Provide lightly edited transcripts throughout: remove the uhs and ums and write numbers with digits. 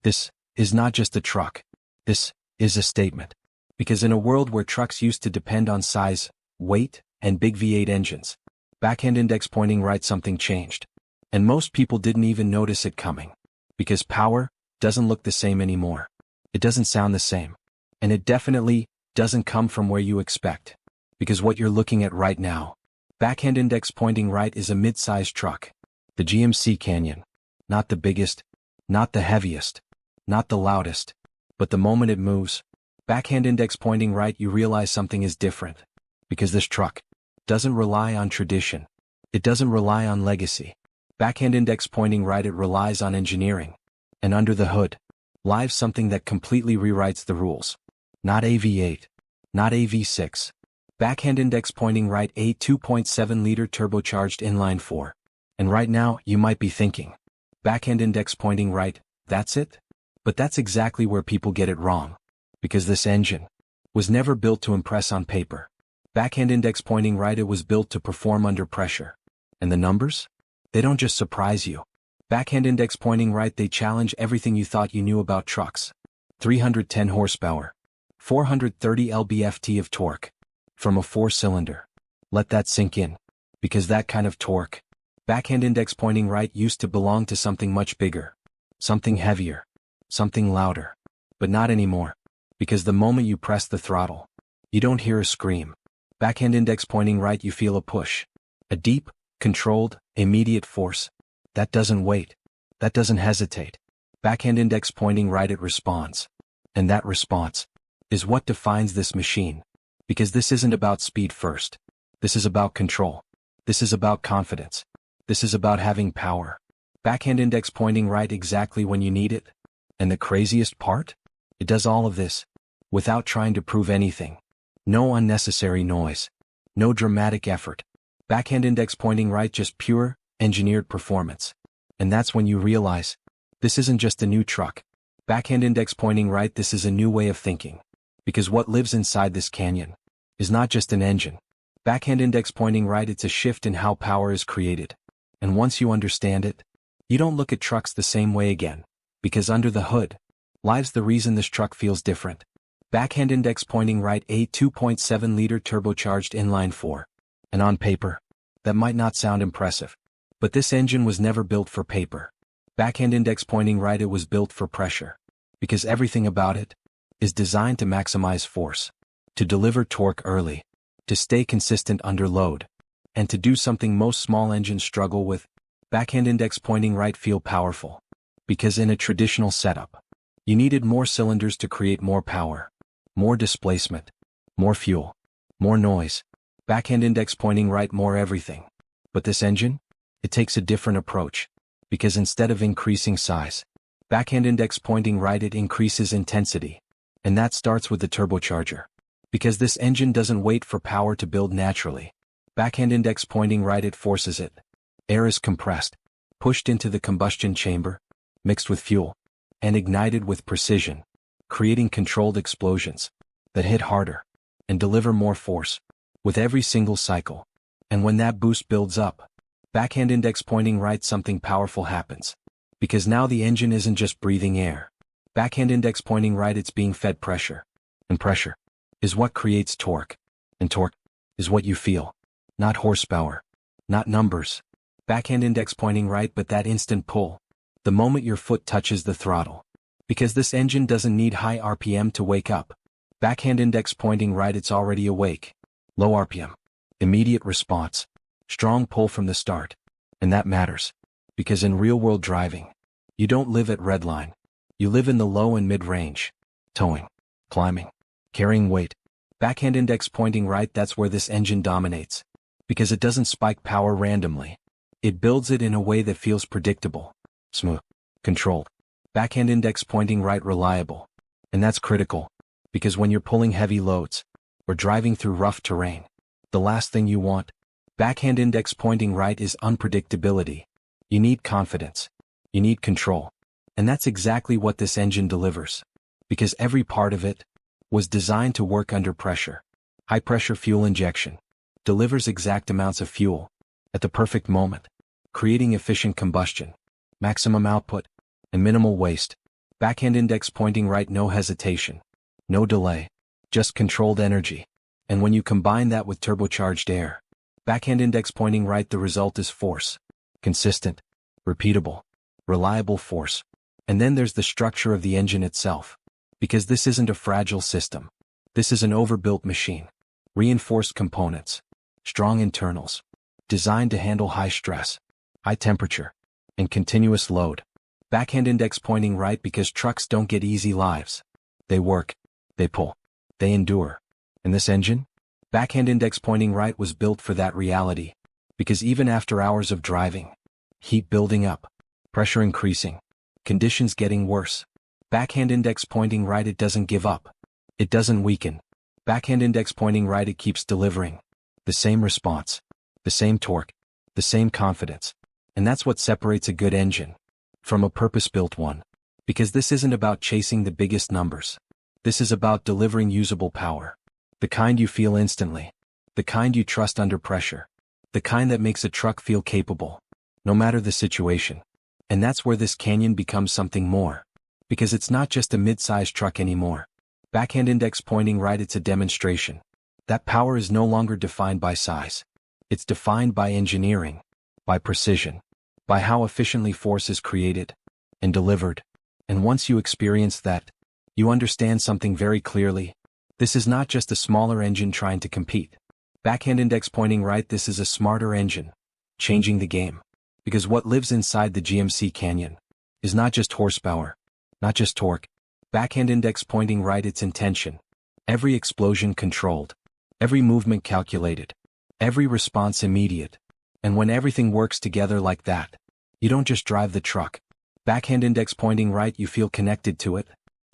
This is not just a truck. This is a statement. Because in a world where trucks used to depend on size, weight, and big V8 engines, backhand index pointing right, something changed. And most people didn't even notice it coming. Because power doesn't look the same anymore. It doesn't sound the same. And it definitely doesn't come from where you expect. Because what you're looking at right now, backhand index pointing right, is a mid-sized truck. The GMC Canyon. Not the biggest, not the heaviest, not the loudest. But the moment it moves, backhand index pointing right, you realize something is different. Because this truck doesn't rely on tradition. It doesn't rely on legacy. Backhand index pointing right, it relies on engineering. And under the hood lies something that completely rewrites the rules. Not a V8. Not a V6. Backhand index pointing right, a 2.7-liter turbocharged inline-4. And right now, you might be thinking, backhand index pointing right, that's it? But that's exactly where people get it wrong. Because this engine was never built to impress on paper. Backhand index pointing right, it was built to perform under pressure. And the numbers? They don't just surprise you. Backhand index pointing right, they challenge everything you thought you knew about trucks. 310 horsepower. 430 lb-ft of torque. From a 4-cylinder. Let that sink in. Because that kind of torque, backhand index pointing right, used to belong to something much bigger. Something heavier. Something louder. But not anymore. Because the moment you press the throttle, you don't hear a scream. Backhand index pointing right, you feel a push. A deep, controlled, immediate force. That doesn't wait. That doesn't hesitate. Backhand index pointing right, it responds. And that response is what defines this machine. Because this isn't about speed first. This is about control. This is about confidence. This is about having power. Backhand index pointing right exactly when you need it. And the craziest part? It does all of this without trying to prove anything. No unnecessary noise. No dramatic effort. Backhand index pointing right, just pure, engineered performance. And that's when you realize, this isn't just a new truck. Backhand index pointing right, this is a new way of thinking. Because what lives inside this Canyon is not just an engine. Backhand index pointing right, it's a shift in how power is created. And once you understand it, you don't look at trucks the same way again. Because under the hood lies the reason this truck feels different. Backhand index pointing right, a 2.7-liter turbocharged inline-4. And on paper, that might not sound impressive. But this engine was never built for paper. Backhand index pointing right, it was built for pressure. Because everything about it is designed to maximize force. To deliver torque early. To stay consistent under load. And to do something most small engines struggle with. Backhand index pointing right feel powerful. Because in a traditional setup, you needed more cylinders to create more power. More displacement. More fuel. More noise. Backhand index pointing right, more everything. But this engine? It takes a different approach. Because instead of increasing size, backhand index pointing right, it increases intensity. And that starts with the turbocharger. Because this engine doesn't wait for power to build naturally. Backhand index pointing right, it forces it. Air is compressed, pushed into the combustion chamber, mixed with fuel, and ignited with precision, creating controlled explosions that hit harder and deliver more force with every single cycle. And when that boost builds up, backhand index pointing right, something powerful happens. Because now the engine isn't just breathing air. Backhand index pointing right, it's being fed pressure. And pressure is what creates torque. And torque is what you feel. Not horsepower. Not numbers. Backhand index pointing right, but that instant pull. The moment your foot touches the throttle. Because this engine doesn't need high RPM to wake up. Backhand index pointing right, it's already awake. Low RPM. Immediate response. Strong pull from the start. And that matters. Because in real-world driving, you don't live at redline. You live in the low and mid-range. Towing. Climbing. Carrying weight. Backhand index pointing right, that's where this engine dominates. Because it doesn't spike power randomly. It builds it in a way that feels predictable. Smooth. Controlled. Backhand index pointing right, reliable. And that's critical. Because when you're pulling heavy loads, or driving through rough terrain, the last thing you want, backhand index pointing right, is unpredictability. You need confidence. You need control. And that's exactly what this engine delivers. Because every part of it was designed to work under pressure. High-pressure fuel injection delivers exact amounts of fuel at the perfect moment, creating efficient combustion, maximum output, and minimal waste. Backhand index pointing right, no hesitation. No delay. Just controlled energy. And when you combine that with turbocharged air, backhand index pointing right, the result is force. Consistent, repeatable, reliable force. And then there's the structure of the engine itself. Because this isn't a fragile system. This is an overbuilt machine. Reinforced components. Strong internals. Designed to handle high stress, high temperature, and continuous load. Backhand index pointing right, because trucks don't get easy lives. They work. They pull. They endure. And this engine? Backhand index pointing right was built for that reality. Because even after hours of driving, heat building up, pressure increasing, conditions getting worse, backhand index pointing right, it doesn't give up. It doesn't weaken. Backhand index pointing right, it keeps delivering. The same response, the same torque, the same confidence. And that's what separates a good engine from a purpose-built one. Because this isn't about chasing the biggest numbers. This is about delivering usable power. The kind you feel instantly. The kind you trust under pressure. The kind that makes a truck feel capable, no matter the situation. And that's where this Canyon becomes something more. Because it's not just a mid-sized truck anymore. Backhand index pointing right, it's a demonstration. That power is no longer defined by size. It's defined by engineering, by precision, by how efficiently force is created and delivered. And once you experience that, you understand something very clearly. This is not just a smaller engine trying to compete. Backhand index pointing right, this is a smarter engine, changing the game. Because what lives inside the GMC Canyon is not just horsepower, not just torque. Backhand index pointing right, it's intention. Every explosion controlled. Every movement calculated. Every response immediate. And when everything works together like that, you don't just drive the truck. Backhand index pointing right, you feel connected to it.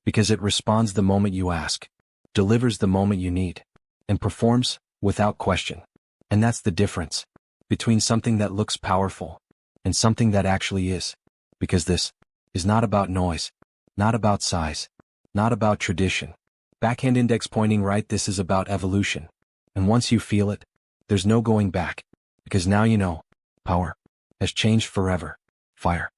Because it responds the moment you ask, delivers the moment you need, and performs without question. And that's the difference between something that looks powerful and something that actually is. Because this is not about noise, not about size, not about tradition. Backhand index pointing right, this is about evolution. And once you feel it, there's no going back. Because now you know, power has changed forever. Fire.